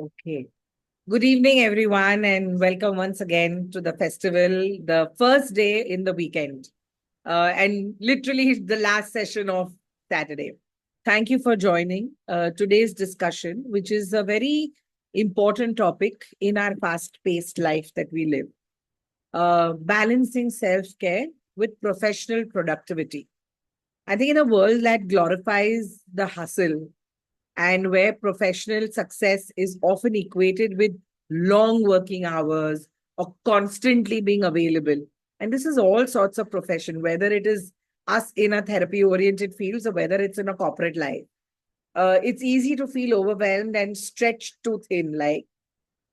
Okay. Good evening, everyone, and welcome once again to the festival, the first day in the weekend, and literally the last session of Saturday. Thank you for joining today's discussion, which is a very important topic in our fast paced life that we live, balancing self care with professional productivity. I think in a world that glorifies the hustle, and where professional success is often equated with long working hours or constantly being available. And this is all sorts of profession, whether it is us in a therapy oriented fields or whether it's in a corporate life. It's easy to feel overwhelmed and stretched too thin,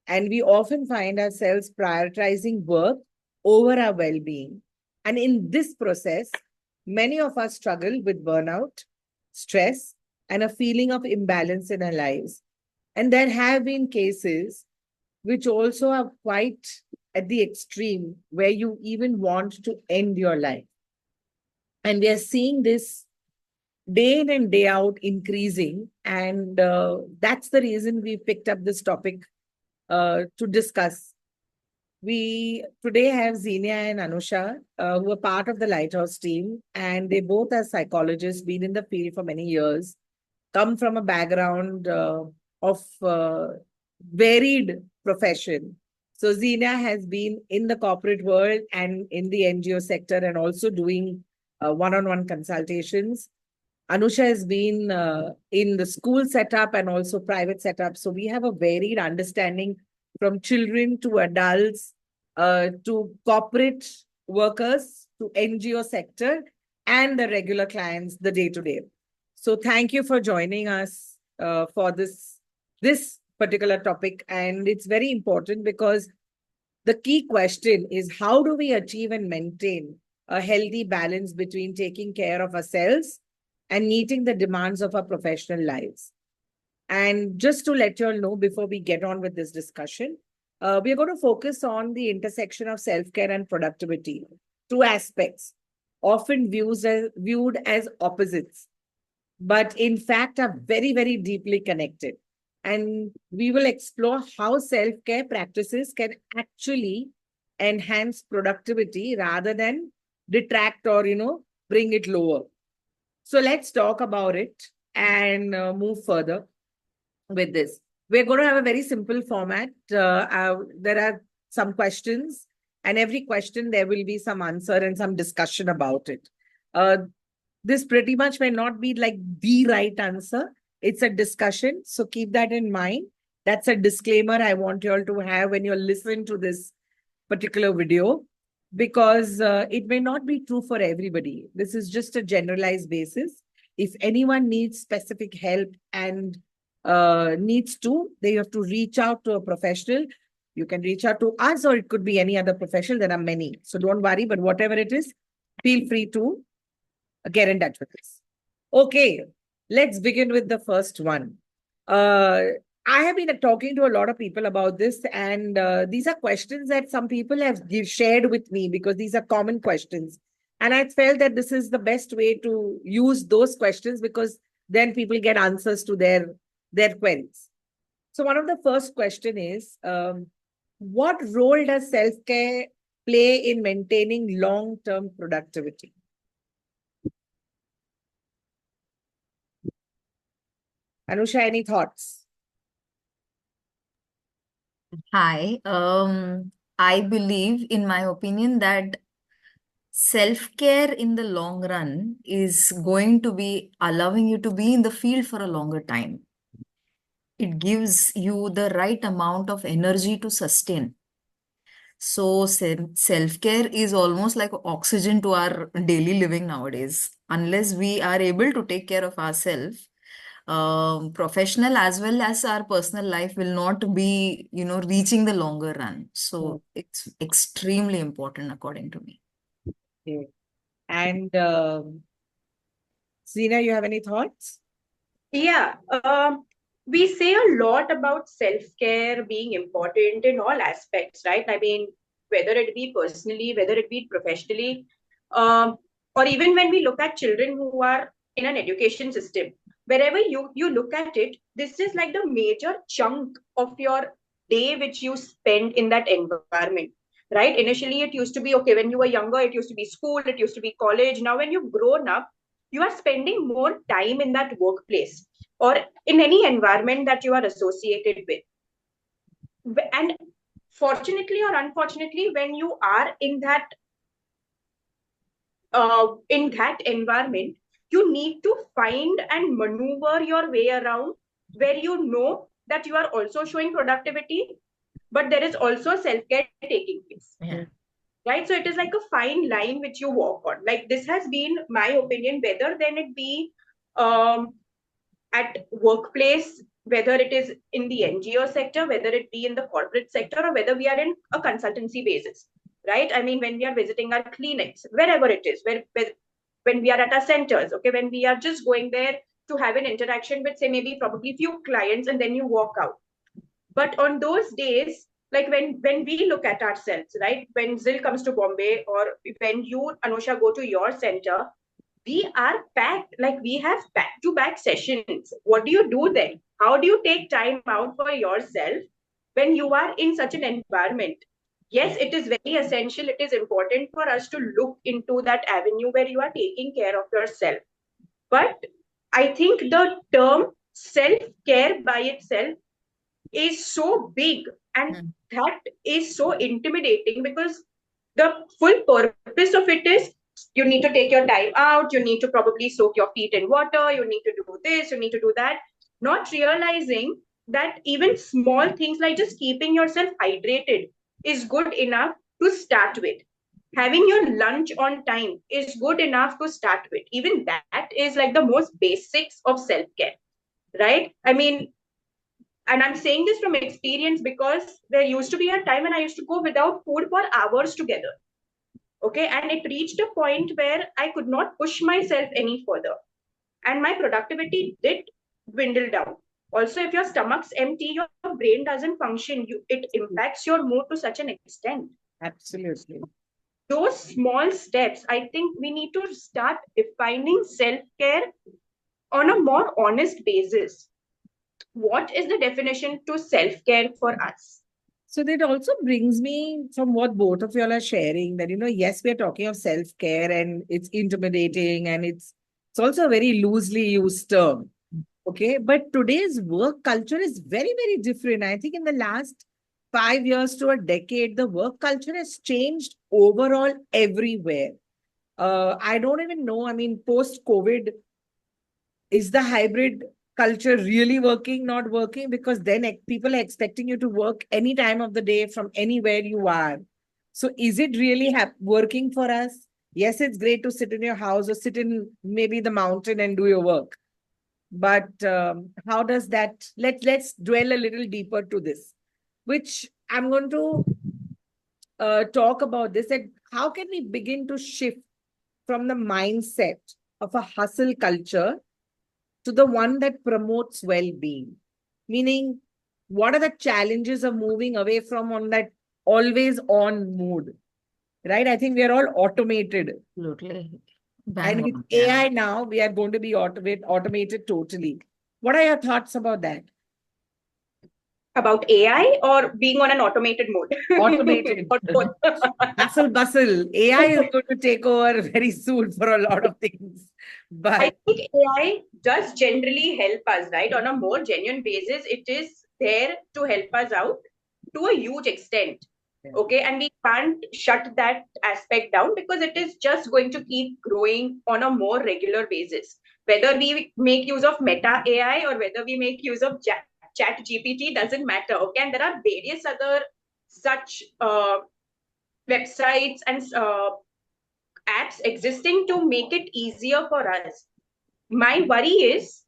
and we often find ourselves prioritizing work over our well being. And in this process, many of us struggle with burnout, stress, and a feeling of imbalance in our lives. And there have been cases which also are quite at the extreme where you even want to end your life. And we are seeing this day in and day out increasing. And that's the reason we picked up this topic to discuss. We today have Xenia and Anusha, who are part of the Lighthouse team, and they both are psychologists, been in the field for many years, come from a background of varied profession. So Xenia has been in the corporate world and in the NGO sector, and also doing one-on-one consultations. Anusha has been in the school setup and also private setup. So we have a varied understanding from children to adults to corporate workers to NGO sector and the regular clients, the day to day. So thank you for joining us for this particular topic, and it's very important because the key question is how do we achieve and maintain a healthy balance between taking care of ourselves and meeting the demands of our professional lives. And just to let you all know before we get on with this discussion, we are going to focus on the intersection of self-care and productivity, two aspects often viewed as opposites, but in fact are very, very deeply connected. And we will explore how self-care practices can actually enhance productivity rather than detract or, bring it lower. So let's talk about it and move further with this. We're going to have a very simple format. There are some questions, and every question there will be some answer and some discussion about it. This pretty much may not be like the right answer. It's a discussion. So keep that in mind. That's a disclaimer I want you all to have when you're listening to this particular video, because it may not be true for everybody. This is just a generalized basis. If anyone needs specific help and needs to, they have to reach out to a professional. You can reach out to us, or it could be any other professional. There are many. So don't worry, but whatever it is, feel free to get in touch with us. Okay, let's begin with the first one. I have been talking to a lot of people about this, and these are questions that some people have shared with me because these are common questions. And I felt that this is the best way to use those questions because then people get answers to their queries. So one of the first question is, what role does self-care play in maintaining long-term productivity? Anusha, any thoughts? Hi. I believe, in my opinion, that self-care in the long run is going to be allowing you to be in the field for a longer time. It gives you the right amount of energy to sustain. So self-care is almost like oxygen to our daily living nowadays. Unless we are able to take care of ourselves, professional as well as our personal life will not be, reaching the longer run. Hmm, So it's extremely important according to me. okay. And Zina, you have any thoughts? Yeah, we say a lot about self-care being important in all aspects, right? I mean, whether it be personally, whether it be professionally, or even when we look at children who are in an education system. wherever you look at it, this is like the major chunk of your day which you spend in that environment, right? Initially it used to be okay, when you were younger it used to be school, it used to be college. Now when you've grown up, you are spending more time in that workplace or in any environment that you are associated with. And fortunately or unfortunately, when you are in that environment, you need to find and maneuver your way around, where you know that you are also showing productivity, but there is also self-care taking place. Yeah. Right? So it is like a fine line which you walk on. Like, this has been my opinion, whether then it be um, at workplace, whether it is in the NGO sector, whether it be in the corporate sector, or whether we are in a consultancy basis, right? I mean, when we are visiting our clinics, wherever it is, when we are at our centers, okay, when we are just going there to have an interaction with, say, maybe probably few clients, and then you walk out. But on those days, like when we look at ourselves, right? When Zil comes to Bombay, or when you, Anusha, go to your center, we are packed. Like, we have back to back sessions. What do you do then? How do you take time out for yourself when you are in such an environment? Yes, it is very essential. It is important for us to look into that avenue where you are taking care of yourself. But I think the term self care by itself is so big, and Mm. that is so intimidating, because the full purpose of it is, you need to take your time out, you need to probably soak your feet in water, you need to do this, you need to do that, not realizing that even small things like just keeping yourself hydrated is good enough to start with. Having your lunch on time is good enough to start with. Even that is like the most basics of self care, right? I mean, and I'm saying this from experience, because there used to be a time when I used to go without food for hours together. Okay. And it reached a point where I could not push myself any further. And my productivity did dwindle down. Also, if your stomach's empty, your brain doesn't function. It impacts your mood to such an extent. Absolutely. Those small steps, I think we need to start defining self care on a more honest basis. What is the definition to self care for us? So that also brings me from what both of y'all are sharing that, yes, we're talking of self-care and it's intimidating and it's also a very loosely used term. Okay. But today's work culture is very, very different. I think in the last 5 years to a decade, the work culture has changed overall everywhere. I don't even know. I mean, post COVID, is the hybrid culture really working, not working? Because then people are expecting you to work any time of the day from anywhere you are. So is it really working for us? Yes, it's great to sit in your house or sit in maybe the mountain and do your work. But how does that? Let's dwell a little deeper to this, which I'm going to talk about this. That how can we begin to shift from the mindset of a hustle culture to the one that promotes well-being? Meaning, what are the challenges of moving away from on that always on mood? Right? I think we are all automated. Absolutely. And Bang with on. Yeah. AI now, we are going to be automated totally. What are your thoughts about that? About AI or being on an automated mode? Automated. Or both? Hustle bustle. AI is going to take over very soon for a lot of things. I But think AI does generally help us, right? On a more genuine basis, it is there to help us out to a huge extent. yeah. Okay. And we can't shut that aspect down, because it is just going to keep growing on a more regular basis. Whether we make use of Meta AI or whether we make use of Chat GPT doesn't matter. Okay. And there are various other such websites and apps existing to make it easier for us. My worry is,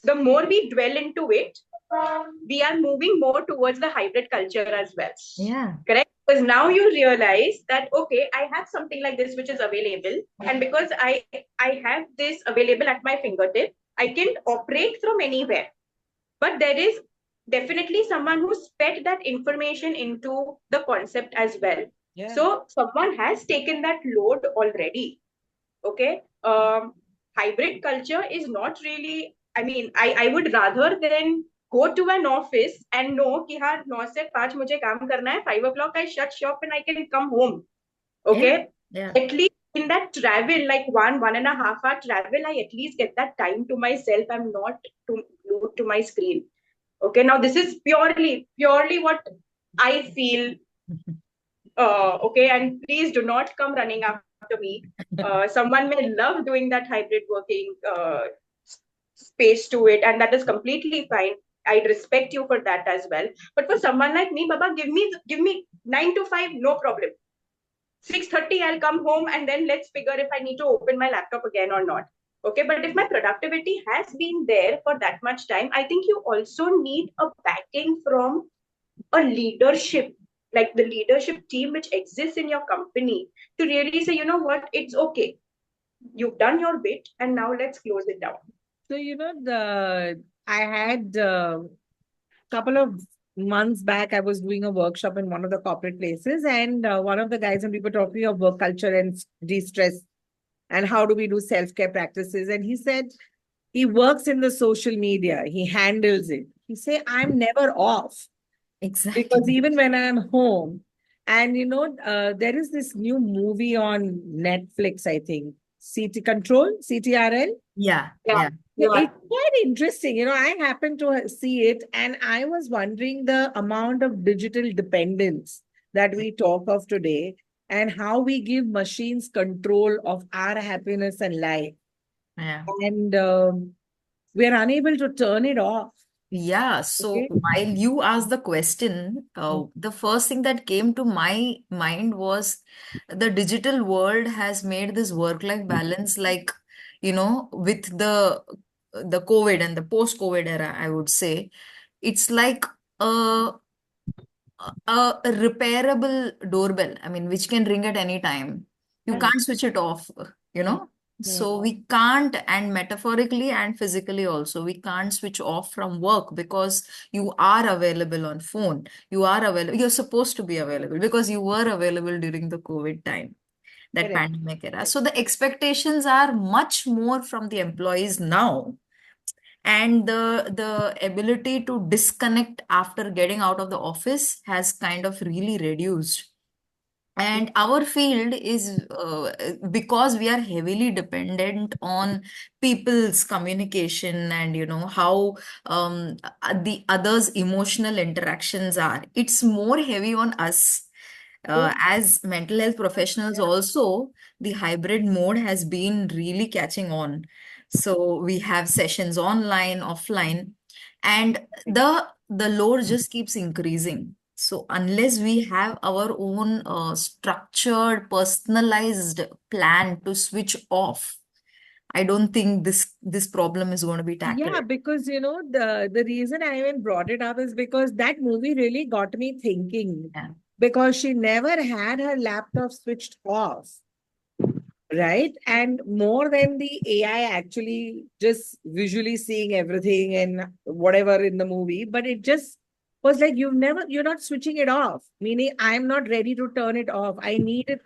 the more we dwell into it, we are moving more towards the hybrid culture as well. Yeah. Correct? Because now you realize that, okay, I have something like this which is available, and because I have this available at my fingertip, I can operate from anywhere. But there is definitely someone who fed that information into the concept as well. Yeah. So someone has taken that load already. Okay. Hybrid culture is not really I mean, I would rather than go to an office and know कि हाँ 9 से 5 मुझे काम करना है, 5 o'clock I shut shop and I can come home. Yeah, Okay, yeah. at least in that travel, like 1.5 hour travel, I at least get that time to myself. I'm not too glued to my screen. Okay, now this is purely what I feel. Okay, and please do not come running after me. Someone may love doing that hybrid working space to it, and that is completely fine. I respect you for that as well. But for someone like me, Baba, give me 9 to 5, no problem. 6:30, I'll come home and then let's figure if I need to open my laptop again or not. Okay, but if my productivity has been there for that much time, I think you also need a backing from a leadership, like the leadership team which exists in your company, to really say, you know what, it's okay. You've done your bit and now let's close it down. So, I had couple of months back, I was doing a workshop in one of the corporate places, and one of the guys and we were talking of work culture and de-stress and how do we do self-care practices. And he said he works in the social media, he handles it. He say, I'm never off because Exactly. even when I'm home, and there is this new movie on Netflix, I think, CT Control, CTRL. Yeah, Yeah, yeah, Yeah, yeah. it's quite interesting. I happened to see it, and I was wondering the amount of digital dependence that we talk of today and how we give machines control of our happiness and life. yeah. And we're unable to turn it off. Yeah, so Okay. while you asked the question, the first thing that came to my mind was the digital world has made this work-life balance like, with the COVID and the post-COVID era, I would say, it's like a a repairable doorbell, I mean, which can ring at any time. You Mm, can't switch it off, you mm, know? mm. So we can't, and metaphorically and physically also, we can't switch off from work because you are available on phone. You are available, you're supposed to be available because you were available during the COVID time, that Correct. pandemic era. So the expectations are much more from the employees now, and the ability to disconnect after getting out of the office has kind of really reduced. And our field is because we are heavily dependent on people's communication and how the others emotional interactions are, it's more heavy on us Oh, as mental health professionals. yeah. Also, the hybrid mode has been really catching on. So we have sessions online, offline, and the load just keeps increasing. So unless we have our own structured, personalized plan to switch off, I don't think this problem is going to be tackled. Yeah, because the reason I even brought it up is because that movie really got me thinking, Yeah, because she never had her laptop switched off, right? And more than the AI actually just visually seeing everything and whatever in the movie, but it just was like you're not switching it off, meaning I'm not ready to turn it off. I need it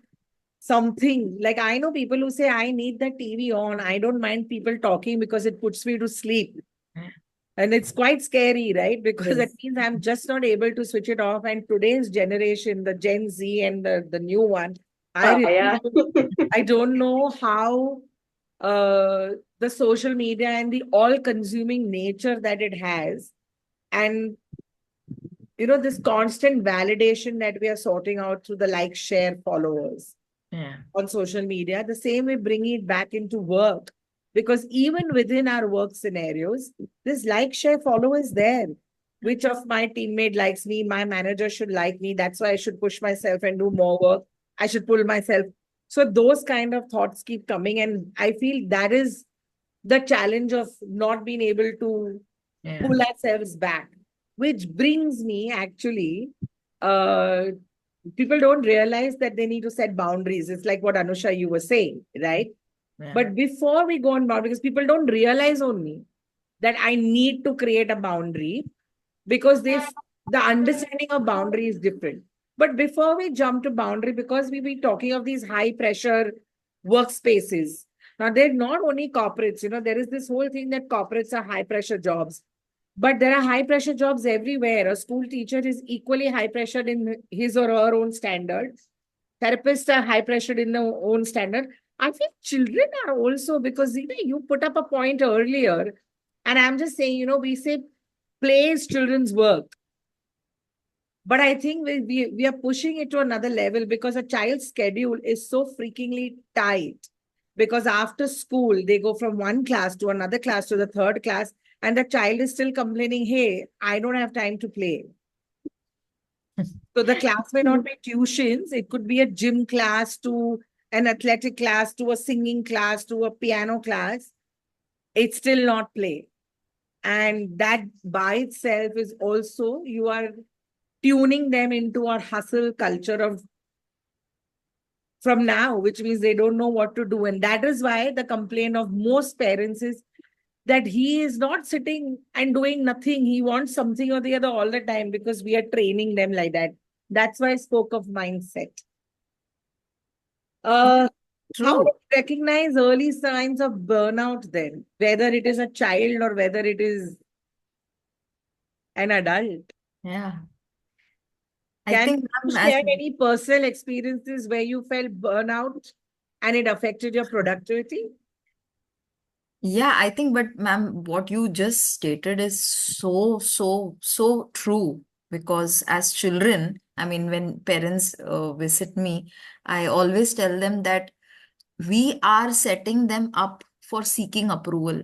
something. Like I know people who say I need the TV on. I don't mind people talking because it puts me to sleep. yeah. And it's quite scary, right? Because that Yes. means I'm just not able to switch it off. And today's generation, the Gen Z and the new one, I really Yeah. I don't know how the social media and the all-consuming nature that it has, and this constant validation that we are sorting out through the like, share, followers Yeah. on social media, the same way bringing it back into work. Because even within our work scenarios, this like, share, follow is there. Which of my teammate likes me? My manager should like me. That's why I should push myself and do more work. I should pull myself. So those kind of thoughts keep coming. And I feel that is the challenge of not being able to Yeah. pull ourselves back. Which brings me actually, uh, people don't realize that they need to set boundaries. It's like what Anusha, you were saying, right? Yeah. But before we go on boundaries, because people don't realize only that I need to create a boundary, because the understanding of boundary is different. But before we jump to boundary, because we be talking of these high pressure workspaces, Now, they're not only corporates, there is this whole thing that corporates are high pressure jobs, but there are high pressure jobs everywhere. A school teacher is equally high pressured in his or her own standards. Therapists are high pressured in their own standard. I think children are also, because you put up a point earlier, and I'm just saying, we say play is children's work. But I think we are pushing it to another level because a child's schedule is so freakingly tight. Because after school, they go from one class to another class to the third class, and the child is still complaining, hey, I don't have time to play. So the class may not be tuitions, it could be a gym class to an athletic class to a singing class to a piano class. It's still not play. And that by itself is also, you are tuning them into our hustle culture of from now, which means they don't know what to do. And that is why the complaint of most parents is that he is not sitting and doing nothing. He wants something or the other all the time because we are training them like that. That's why I spoke of mindset. How do True. you recognize early signs of burnout then, whether it is a child or whether it is an adult? Yeah. I Can think, you ma'am, as share any personal experiences where you felt burnout and it affected your productivity? yeah, I think, but ma'am, what you just stated is so true. Because as children, I mean, when parents visit me, I always tell them that we are setting them up for seeking approval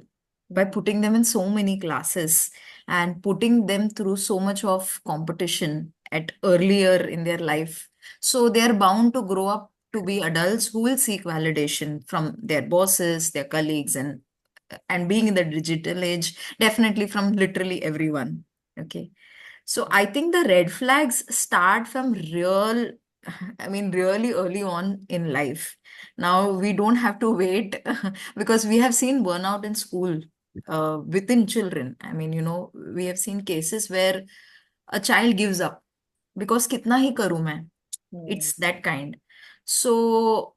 by putting them in so many classes and putting them through so much of competition at earlier in their life. So they are bound to grow up to be adults who will seek validation from their bosses, their colleagues, and being in the digital age, definitely from literally everyone. Okay. So I think the red flags start from I mean, really early on in life. Now we don't have to wait because we have seen burnout in school within children. I mean, we have seen cases where a child gives up because kitna hi karu main. Hmm. It's that kind. So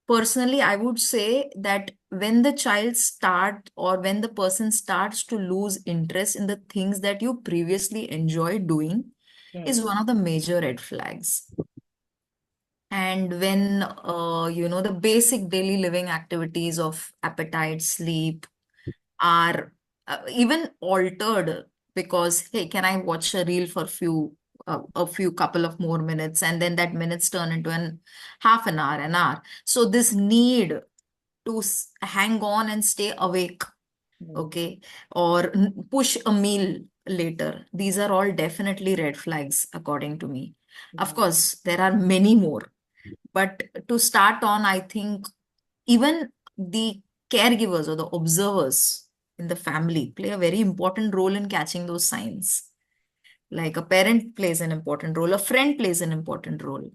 personally, I would say that when the child start or when the person starts to lose interest in the things that you previously enjoyed doing is Hmm. one of the major red flags. And when the basic daily living activities of appetite, sleep are even altered because, hey, can I watch a reel for a few couple of more minutes, and then that minutes turn into an half an hour. So this need to hang on and stay awake, Hmm. okay, or push a meal later. These are all definitely red flags, according to me. Of Hmm. course, there are many more, but to start on, I think even the caregivers or the observers in the family play a very important role in catching those signs. Like a parent plays an important role, a friend plays an important role.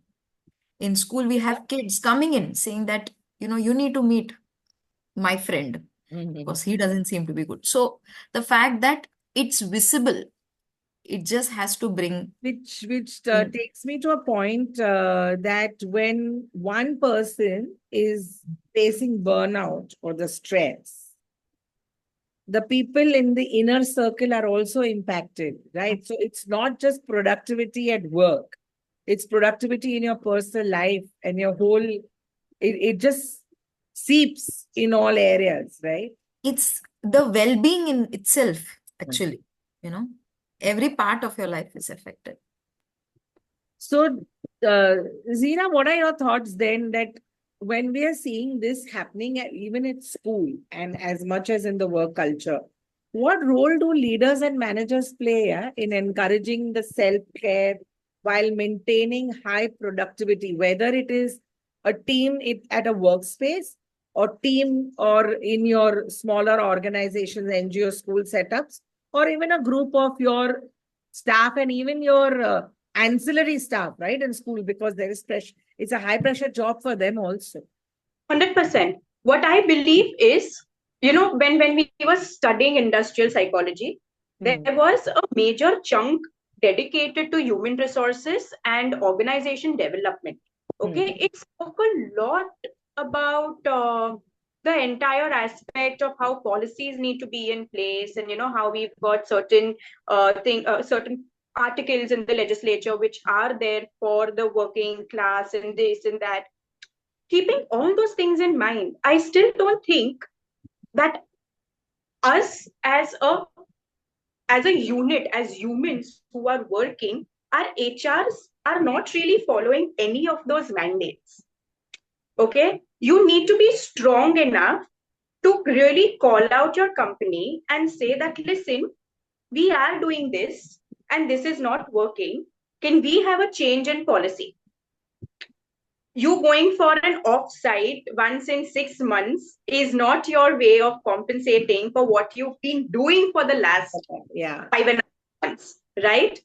In school, we have kids coming in saying that, you need to meet my friend Hmm. because he doesn't seem to be good. So the fact that it's visible, it just has to bring Which in. takes me to a point that when one person is facing burnout or the stress, the people in the inner circle are also impacted, right? So it's not just productivity at work, it's productivity in your personal life and your whole, it just seeps in all areas, right? It's the well-being in itself, Mm. actually. You know, every part of your life is affected. So, Zina, what are your thoughts then that when we are seeing this happening even at school and as much as in the work culture, what role do leaders and managers play in encouraging the self care while maintaining high productivity, whether it is a team at a workspace or team or in your smaller organizations, NGO school setups, or even a group of your staff and even your ancillary staff, right, in school, because there is pressure. It's a high pressure job for them also. 100%. What I believe is, when we were studying industrial psychology, there Hmm. was a major chunk dedicated to human resources and organization development. Hmm. Okay, it spoke a lot about the entire aspect of how policies need to be in place, and how we've got certain articles in the legislature which are there for the working class and this and that. Keeping all those things in mind, I still don't think that us as a unit, as humans who are working, our HRs are not really following any of those mandates. Okay, you need to be strong enough to really call out your company and say that, listen, we are doing this and this is not working. Can we have a change in policy? You going for an offsite once in 6 months is not your way of compensating for what you've been doing for the last Yeah. 5.5 months, right?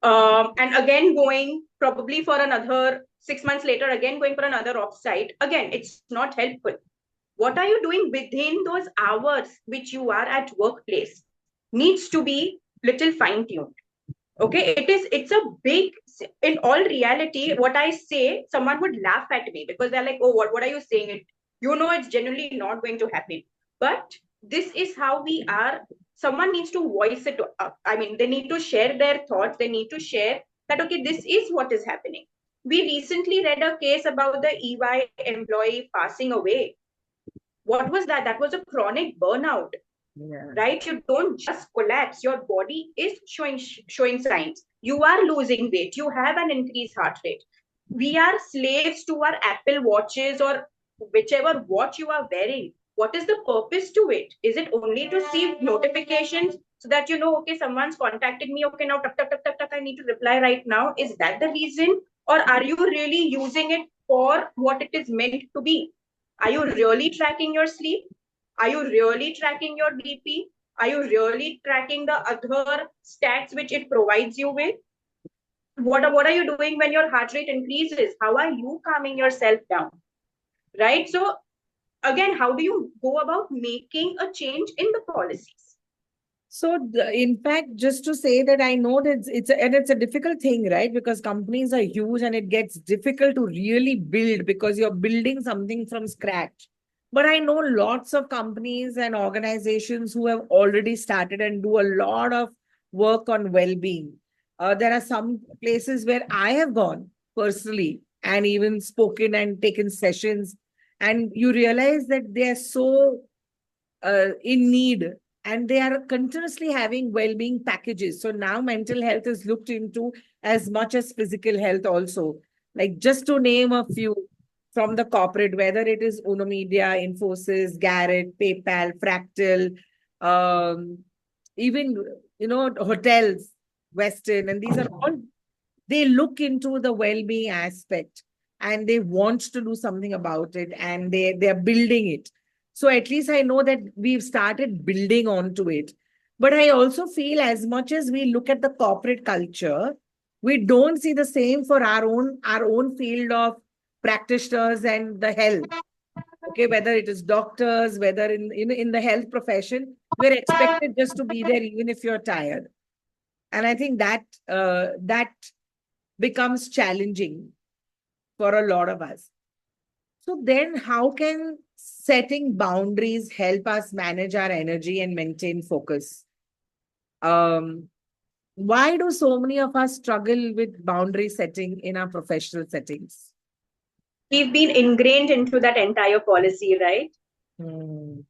And again, going probably for another 6 months later, again going for another offsite. Again, it's not helpful. What are you doing within those hours which you are at workplace needs to be little fine tuned. Okay, it's a big, in all reality, what I say, someone would laugh at me because they're like, oh, what are you saying? It's generally not going to happen. But this is how we are. Someone needs to voice it up. I mean, they need to share their thoughts. They need to share that, okay, this is what is happening. We recently read a case about the EY employee passing away. What was that? That was a chronic burnout. Yeah. Right? You don't just collapse. Your body is showing signs. You are losing weight. You have an increased heart rate. We are slaves to our Apple watches or whichever watch you are wearing. What is the purpose to it? Is it only to see notifications so that okay, someone's contacted me, okay, now tuck, tuck, tuck, tuck, tuck, I need to reply right now? Is that the reason? Or are you really using it for what it is meant to be? Are you really tracking your sleep? Are you really tracking your BP? Are you really tracking the other stats which it provides you with? What are you doing when your heart rate increases? How are you calming yourself down? Right? So again, how do you go about making a change in the policies? So, in fact, just to say that I know that it's a difficult thing, right? Because companies are huge and it gets difficult to really build because you're building something from scratch. But I know lots of companies and organizations who have already started and do a lot of work on well-being. There are some places where I have gone personally and even spoken and taken sessions, and you realize that they are so in need, and they are continuously having well-being packages. So now mental health is looked into as much as physical health also. Like, just to name a few from the corporate, whether it is Uno Media, Infosys, Garrett, PayPal, Fractal, um, even hotels, Western, and these are all, they look into the well-being aspect and they want to do something about it, and they're building it. So at least I know that we've started building onto it. But I also feel, as much as we look at the corporate culture, we don't see the same for our own field of practitioners and the health. Okay, whether it is doctors, whether in the health profession, we're expected just to be there even if you're tired. And I think that becomes challenging for a lot of us. So then how can setting boundaries help us manage our energy and maintain focus? Um, why do so many of us struggle with boundary setting in our professional settings? We've been ingrained into that entire policy, right? Hmm.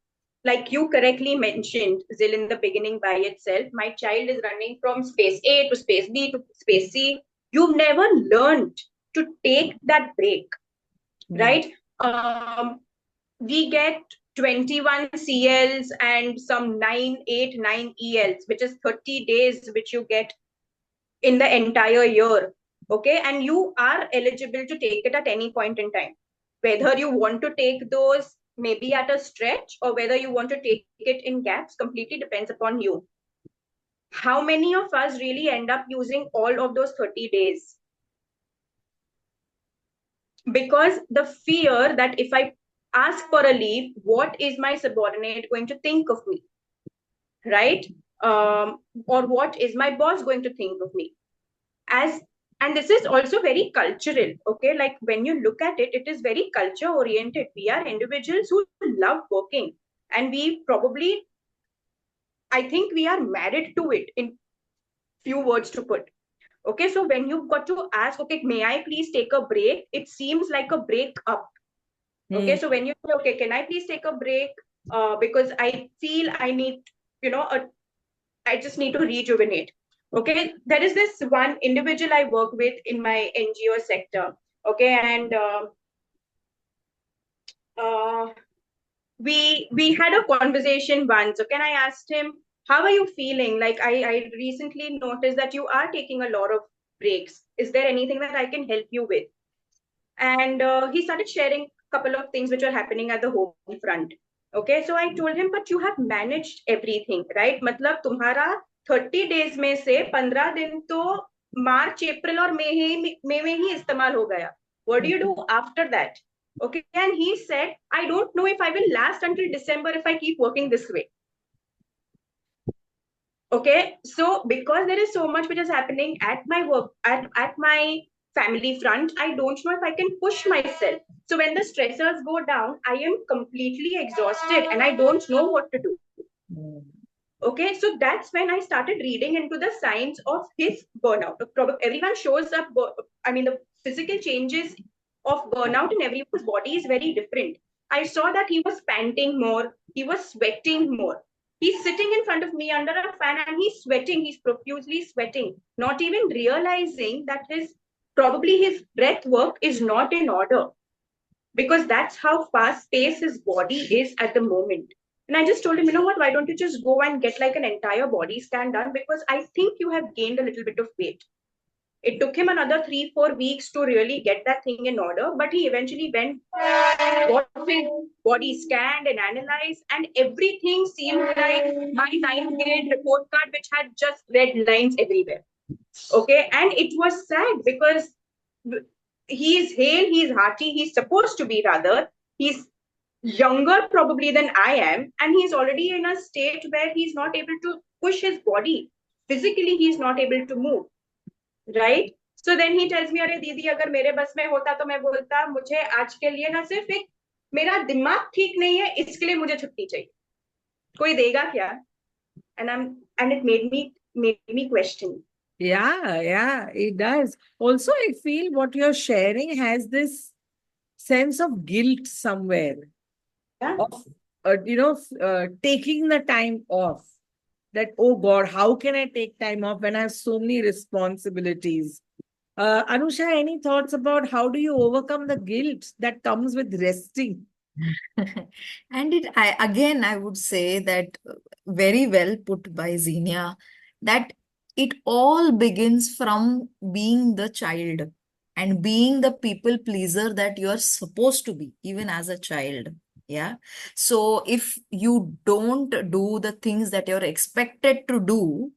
Like you correctly mentioned, Zil, in the beginning by itself, my child is running from space A to space B to space C. You've never learned to take that break, Hmm. right? We get 21 CLs and some 9 ELs, which is 30 days, which you get in the entire year. Okay. And you are eligible to take it at any point in time. Whether you want to take those maybe at a stretch or whether you want to take it in gaps completely depends upon you. How many of us really end up using all of those 30 days? Because the fear that if I ask for a leave, what is my subordinate going to think of me? Right? Or what is my boss going to think of me? As And this is also very cultural, okay? Like when you look at it, it is very culture oriented. We are individuals who love working, and we probably, I think we are married to it, in few words to put. Okay, so when you've got to ask, okay, may I please take a break? It seems like a break up. Okay, Hmm. so when you say, okay, can I please take a break? Because I feel I need, I just need to rejuvenate. Okay, there is this one individual I work with in my NGO sector. Okay, and uh, we had a conversation once. Okay, and I asked him, how are you feeling? Like I recently noticed that you are taking a lot of breaks. Is there anything that I can help you with? And he started sharing a couple of things which were happening at the home front. Okay, so I told him, but you have managed everything, right? मतलब तुम्हारा 30 days में से 15 दिन तो मार्च अप्रैल और मई में ही इस्तेमाल हो गया. What do you do after that? Okay, and he said, I don't know if I will last until December if I keep working this way. Okay, so because there is so much which is happening at my work, at my family front, I don't know if I can push myself. So when the stressors go down, I am completely exhausted and I don't know what to do. Hmm. Okay, so that's when I started reading into the signs of his burnout. Probably everyone shows up, I mean, the physical changes of burnout in everyone's body is very different. I saw that he was panting more, he was sweating more. He's sitting in front of me under a fan and he's sweating, he's profusely sweating, not even realizing that probably his breath work is not in order, because that's how fast paced his body is at the moment. And I just told him, you know what, why don't you just go and get like an entire body scan done? Because I think you have gained a little bit of weight. It took him another 3-4 weeks to really get that thing in order, but he eventually went, got his body scanned and analyzed, and everything seemed like my ninth grade report card, which had just red lines everywhere. Okay, and it was sad because he's hale, he's hearty, he's supposed to be, rather, he's younger probably than I am, and he's already in a state where he's not able to push his body. Physically, he's not able to move, right? So then he tells me, अरे दीदी अगर मेरे बस में होता तो मैं बोलता मुझे आज के लिए ना सिर्फ एक मेरा दिमाग ठीक नहीं है इसके लिए मुझे छुट्टी चाहिए कोई देगा क्या. And it made me question. Yeah, yeah, it does. Also, I feel what you're sharing has this sense of guilt somewhere Yeah. of, taking the time off. That, oh God, how can I take time off when I have so many responsibilities? Anusha, any thoughts about how do you overcome the guilt that comes with resting? And I would say that very well put by Xenia, that it all begins from being the child and being the people pleaser that you're supposed to be, even as a child. Yeah. So if you don't do the things that you're expected to do,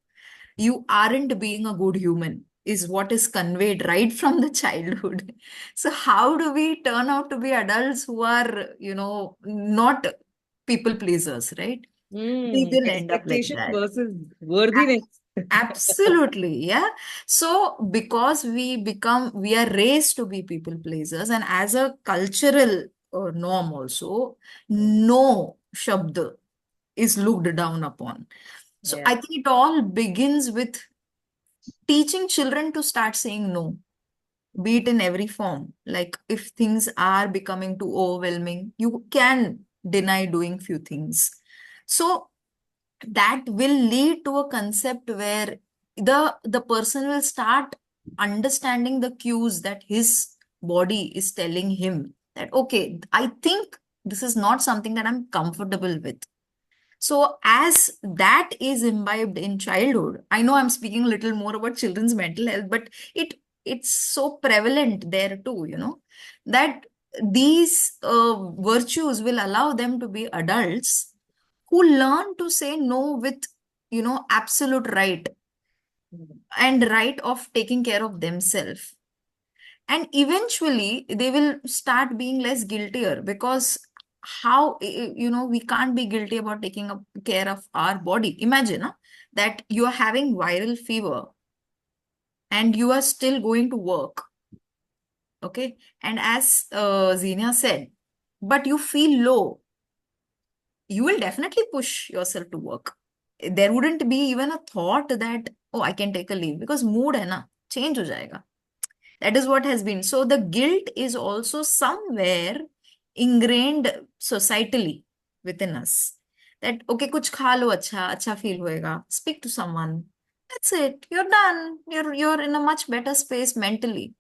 you aren't being a good human, is what is conveyed right from the childhood. So how do we turn out to be adults who are, not people pleasers, right? We will end up like Expectation that. versus worthiness. Absolutely, yeah. So because we are raised to be people pleasers, and as a cultural norm also, no shabd is looked down upon. So Yeah. I think it all begins with teaching children to start saying no, be it in every form. Like if things are becoming too overwhelming, you can deny doing few things. So that will lead to a concept where the person will start understanding the cues that his body is telling him that, okay, I think this is not something that I'm comfortable with. So as that is imbibed in childhood, I know I'm speaking a little more about children's mental health, but it's so prevalent there too, that these virtues will allow them to be adults who learn to say no with, absolute right, and right of taking care of themselves. And eventually they will start being less guiltier, because we can't be guilty about taking care of our body. Imagine that you are having viral fever and you are still going to work. Okay. And as Zenia said, but you feel low, you will definitely push yourself to work. There wouldn't be even a thought that, oh, I can take a leave, because mood hai na, change ho jayega. That is what has been. So the guilt is also somewhere ingrained societally within us. That, okay, kuch kha lo, acha feel hoega. Speak to someone. That's it. You're done. You're in a much better space mentally.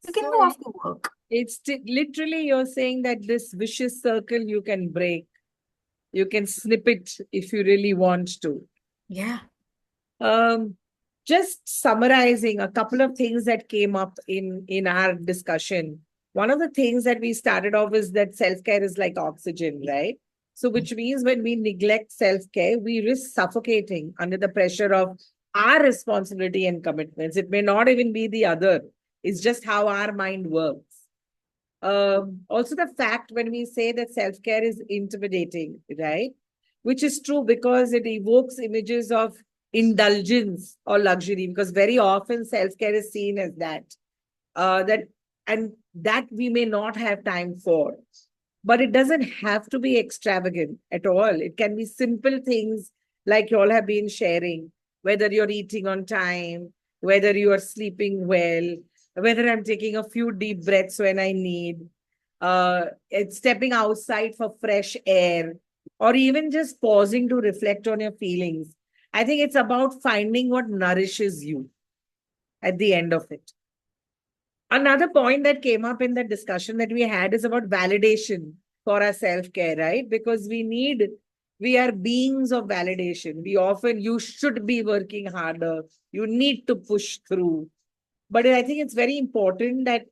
You can So go off to work. it's literally you're saying that this vicious circle you can break, you can snip it if you really want to. Yeah. Um, just summarizing a couple of things that came up in our discussion. One of the things that we started off is that self-care is like oxygen, right? So, which means when we neglect self-care, we risk suffocating under the pressure of our responsibility and commitments. It may not even be the other, it's just how our mind works. Also, the fact when we say that self care is intimidating, right? Which is true because it evokes images of indulgence or luxury, because very often self care is seen as that. That and that we may not have time for. But it doesn't have to be extravagant at all. It can be simple things like you all have been sharing, whether you're eating on time, whether you are sleeping well, whether I'm taking a few deep breaths when I need, it's stepping outside for fresh air, or even just pausing to reflect on your feelings. I think it's about finding what nourishes you at the end of it. Another point that came up in the discussion that we had is about validation for our self care, right? Because we are beings of validation. We often, you should be working harder, you need to push through. But I think it's very important that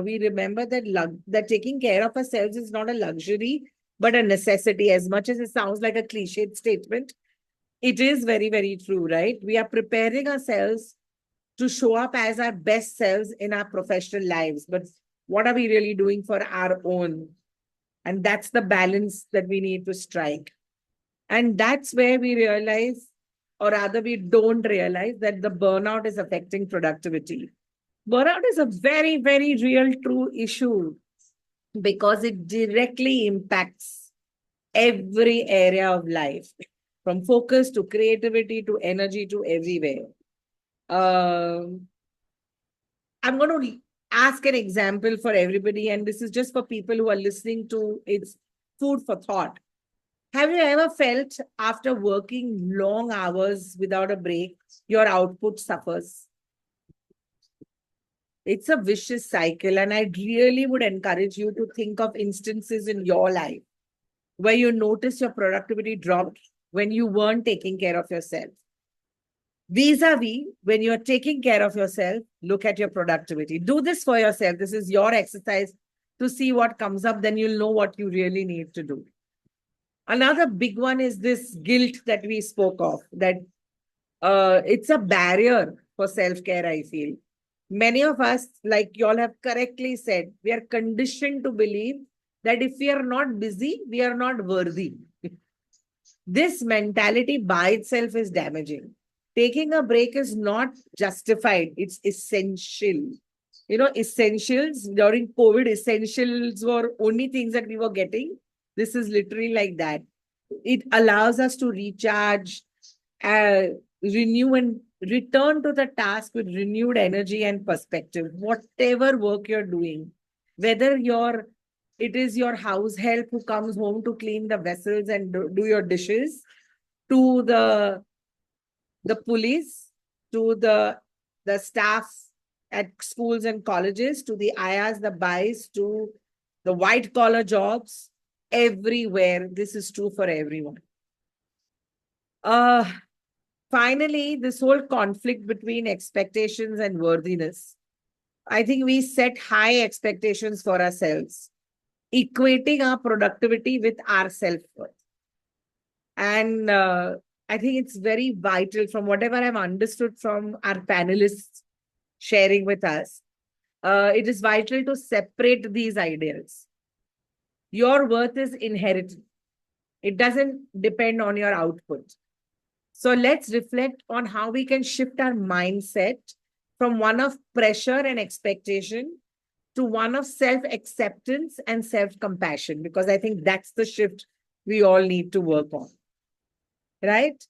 we remember that that taking care of ourselves is not a luxury, but a necessity. As much as it sounds like a cliched statement, it is very, very true, right? We are preparing ourselves to show up as our best selves in our professional lives. But what are we really doing for our own? And that's the balance that we need to strike. And that's where we realize, or rather, we don't realize that the burnout is affecting productivity. Burnout is a very, very real, true issue because it directly impacts every area of life, from focus to creativity to energy to everywhere. Um, I'm going to ask an example for everybody, and this is just for people who are listening to it's food for thought. Have you ever felt after working long hours without a break, your output suffers? It's a vicious cycle, and I really would encourage you to think of instances in your life where you notice your productivity dropped when you weren't taking care of yourself. Vis-a-vis, when you're taking care of yourself, look at your productivity. Do this for yourself. This is your exercise to see what comes up, then you'll know what you really need to do. Another big one is this guilt that we spoke of, that it's a barrier for self-care, I feel. Many of us, like you all have correctly said, we are conditioned to believe that if we are not busy, we are not worthy. This mentality by itself is damaging. Taking a break is not justified, it's essential. You know, essentials during COVID, essentials were only things that we were getting. This is literally like that. It allows us to recharge, uh, renew, and return to the task with renewed energy and perspective. Whatever work you're doing, whether it is your house help who comes home to clean the vessels and do your dishes, to the police, to the staff at schools and colleges, to the ayas, the bais, to the white collar jobs, everywhere. This is true for everyone. Uh, Finally, this whole conflict between expectations and worthiness. I think we set high expectations for ourselves, equating our productivity with our self worth. And I think it's very vital from whatever I've understood from our panelists sharing with us. It is vital to separate these ideals. Your worth is inherited, it doesn't depend on your output. So let's reflect on how we can shift our mindset from one of pressure and expectation to one of self-acceptance and self-compassion, because I think that's the shift we all need to work on. Right?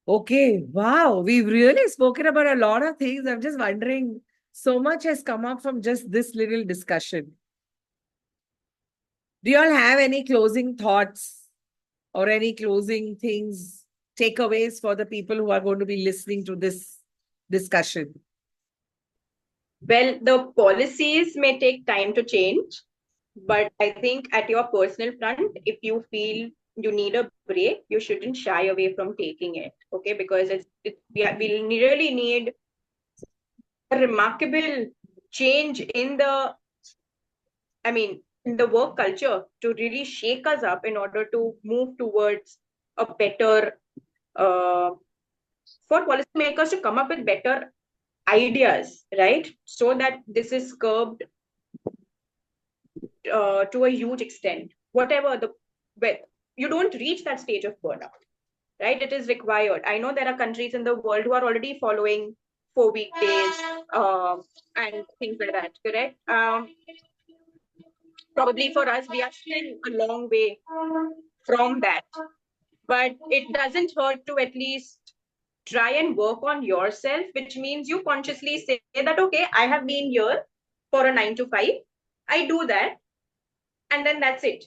Okay. Wow. We've really spoken about a lot of things. I'm just wondering, so much has come up from just this little discussion. Do you all have any closing thoughts or any closing things, takeaways for the people who are going to be listening to this discussion? Well, the policies may take time to change, but I think at your personal front, if you feel you need a break, you shouldn't shy away from taking it. Okay, because we really need a remarkable change in the, I mean, in the work culture to really shake us up in order to move towards a better, for policymakers to come up with better ideas, right? So that this is curbed to a huge extent. Whatever the, but you don't reach that stage of burnout, right? It is required. I know there are countries in the world who are already following 4 week days and things like that, correct? Probably for us, we are still a long way from that. But it doesn't hurt to at least try and work on yourself, which means you consciously say that, okay, I have been here for a 9 to 5. I do that. And then that's it.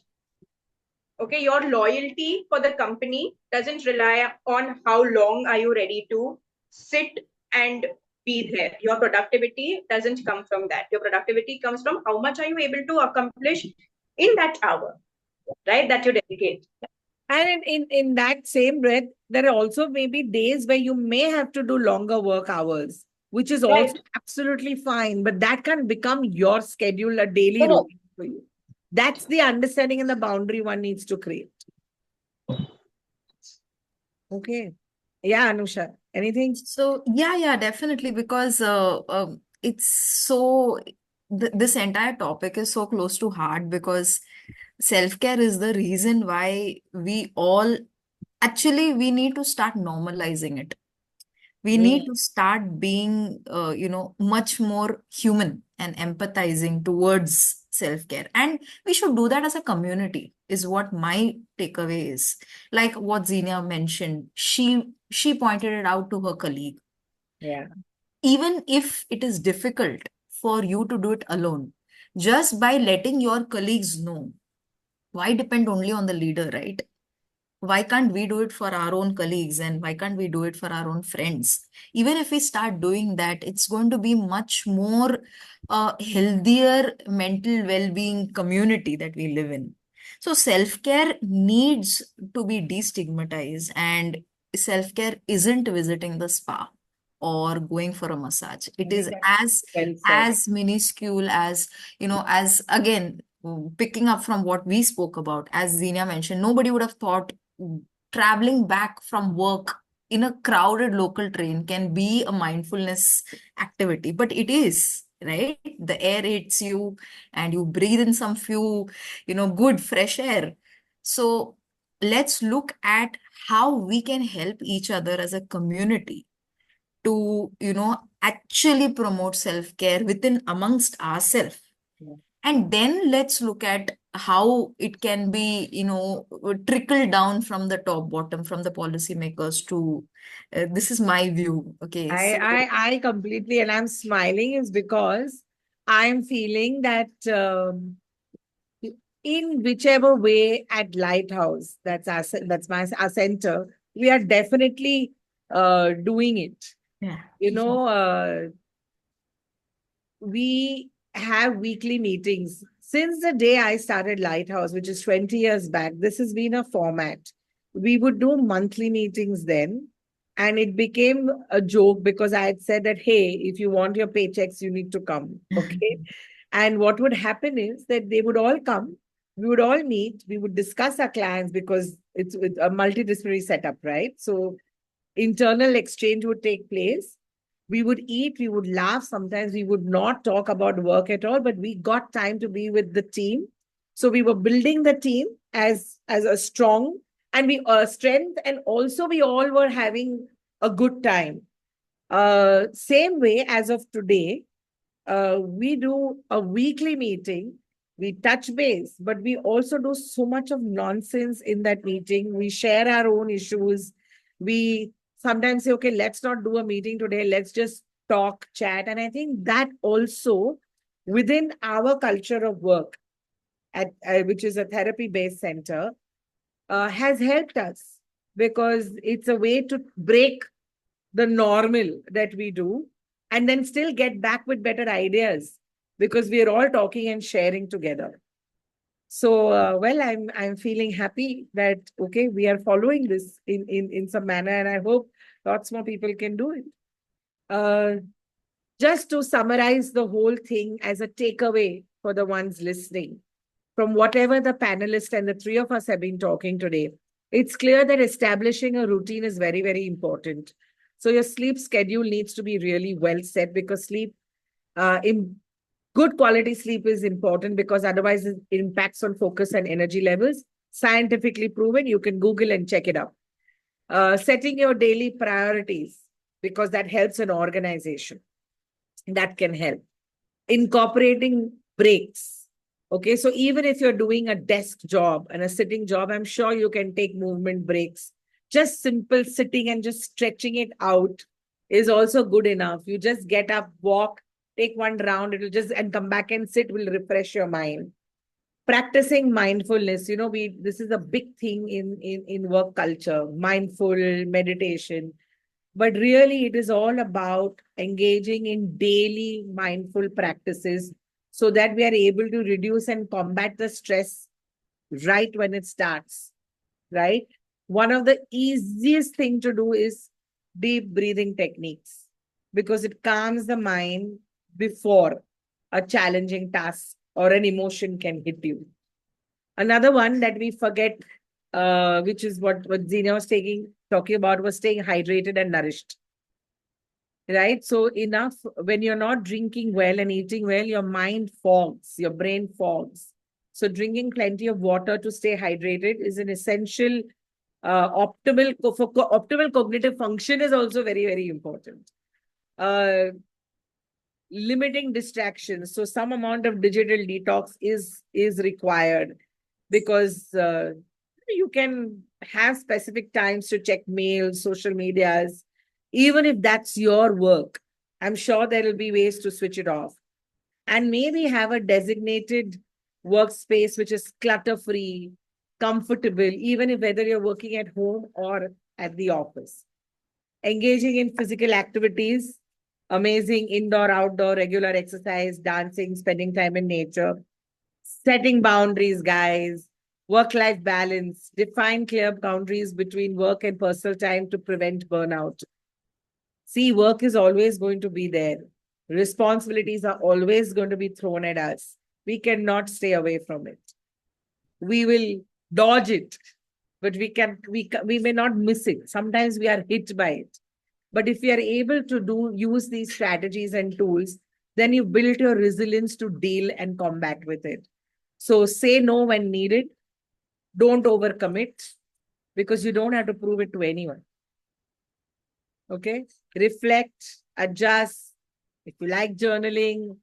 Okay, your loyalty for the company doesn't rely on how long are you ready to sit and be there. Your productivity doesn't come from that. Your productivity comes from how much are you able to accomplish in that hour, right? That you dedicate. And in that same breath, there are also maybe days where you may have to do longer work hours, which is also Right. absolutely fine, but that can become your schedule, a daily Correct. routine for you. That's the understanding and the boundary one needs to create. Okay. Yeah, Anusha. Anything? So yeah, definitely, because it's so this entire topic is so close to heart, because self-care is the reason why we all actually we need to start normalizing it. We need to start being much more human and empathizing towards self-care, and we should do that as a community is what my takeaway is. Like what Zenia mentioned, she pointed it out to her colleague. Yeah. Even if it is difficult for you to do it alone, just by letting your colleagues know, why depend only on the leader, right? Why can't we do it for our own colleagues, and why can't we do it for our own friends? Even if we start doing that, it's going to be much more healthier mental well-being community that we live in. So self-care needs to be destigmatized, and self-care isn't visiting the spa or going for a massage. It is as Well said. as minuscule as, as again, picking up from what we spoke about, as Zenia mentioned, nobody would have thought traveling back from work in a crowded local train can be a mindfulness activity, but it is, right? The air hits you and you breathe in some few, good fresh air. So let's look at how we can help each other as a community to, actually promote self-care within amongst ourselves. Yeah. And then let's look at how it can be, trickle down from the top bottom, from the policymakers to, this is my view. Okay. So, I completely, and I'm smiling is because I'm feeling that in whichever way at Lighthouse, our center, we are definitely doing it. yeah. You know, we have weekly meetings. Since the day I started Lighthouse, which is 20 years back, this has been a format. We would do monthly meetings then, and it became a joke because I had said that, hey, if you want your paychecks, you need to come. Okay. And what would happen is that they would all come, we would all meet, we would discuss our clients because it's a multidisciplinary setup, right? So internal exchange would take place. We would eat, we would laugh. Sometimes we would not talk about work at all, but we got time to be with the team. So we were building the team as a strong and we strength, and also we all were having a good time. Same way as of today, we do a weekly meeting, we touch base, but we also do so much of nonsense in that meeting. We share our own issues. We sometimes say, okay, let's not do a meeting today, let's just talk, chat. And I think that also within our culture of work, at which is a therapy based center, has helped us because it's a way to break the normal that we do and then still get back with better ideas because we are all talking and sharing together. So well, I'm feeling happy that okay, we are following this in some manner, and I hope lots more people can do it. uh, just to summarize the whole thing as a takeaway for the ones listening from whatever the panelists and the three of us have been talking today, it's clear that establishing a routine is very, very important. So your sleep schedule needs to be really well set because sleep, in good quality sleep is important because otherwise it impacts on focus and energy levels. Scientifically proven, you can Google and check it out. Setting your daily priorities because that helps an organization. That can help incorporating breaks. Okay, so even if you're doing a desk job and a sitting job, I'm sure you can take movement breaks. Just simple sitting and just stretching it out is also good enough. You just get up, walk, take one round, it'll just and come back and sit will refresh your mind. Practicing mindfulness, we this is a big thing in work culture, mindful meditation, but really, it is all about engaging in daily mindful practices so that we are able to reduce and combat the stress right when it starts, right? One of the easiest thing to do is deep breathing techniques because it calms the mind before a challenging task or an emotion can hit you. Another one that we forget, which is what Zina was talking about, was staying hydrated and nourished, right? So enough when you're not drinking well and eating well, your mind fogs, your brain fogs. So drinking plenty of water to stay hydrated is an essential optimal cognitive function is also very, very important. Uh, Limiting distractions. So some amount of digital detox is required because you can have specific times to check mails, social medias, even if that's your work. I'm sure there will be ways to switch it off. And maybe have a designated workspace which is clutter free, comfortable, even if whether you're working at home or at the office. Engaging in physical activities, amazing indoor, outdoor, regular exercise, dancing, spending time in nature, setting boundaries, guys, work life balance, define clear boundaries between work and personal time to prevent burnout. See, work is always going to be there. Responsibilities are always going to be thrown at us. We cannot stay away from it. We will dodge it, but we may not miss it. Sometimes we are hit by it. But if we are able to use these strategies and tools, then you build your resilience to deal and combat with it. So say no when needed. Don't overcommit because you don't have to prove it to anyone. Okay? Reflect, adjust. If you like journaling,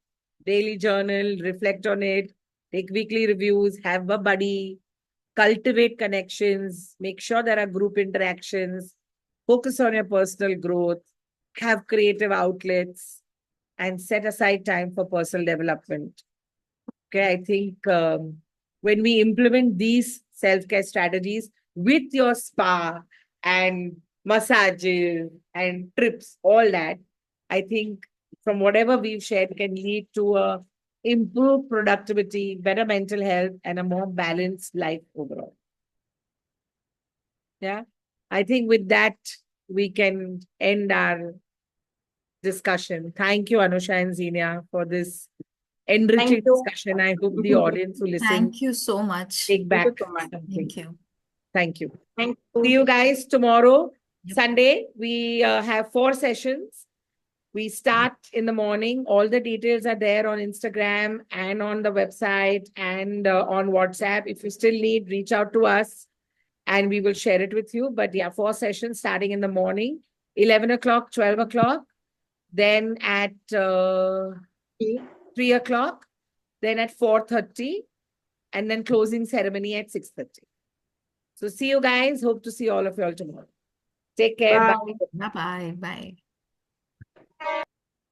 daily journal, reflect on it, take weekly reviews, have a buddy, cultivate connections, make sure there are group interactions, focus on your personal growth, have creative outlets, and set aside time for personal development. Okay, I think when we implement these self care strategies with your spa and massages and trips, all that, I think from whatever we've shared can lead to a improved productivity, better mental health, and a more balanced life overall. Yeah. I think with that, we can end our discussion. Thank you, Anusha and Zenia, for this Thank enriching you. discussion. I hope the audience who listen Thank you so much. take Thank you back so much. something. Thank you. Thank you. Thank See you. you guys tomorrow, Yep. Sunday. We have 4 sessions. We start in the morning. All the details are there on Instagram and on the website and on WhatsApp. If you still need, reach out to us and we will share it with you. But yeah, 4 sessions starting in the morning, 11 o'clock, 12 o'clock. then at 3 o'clock, then at 4:30, and then closing ceremony at 6:30. So see you guys. Hope to see all of you all tomorrow. Take care. Bye. Bye. Bye bye. Bye.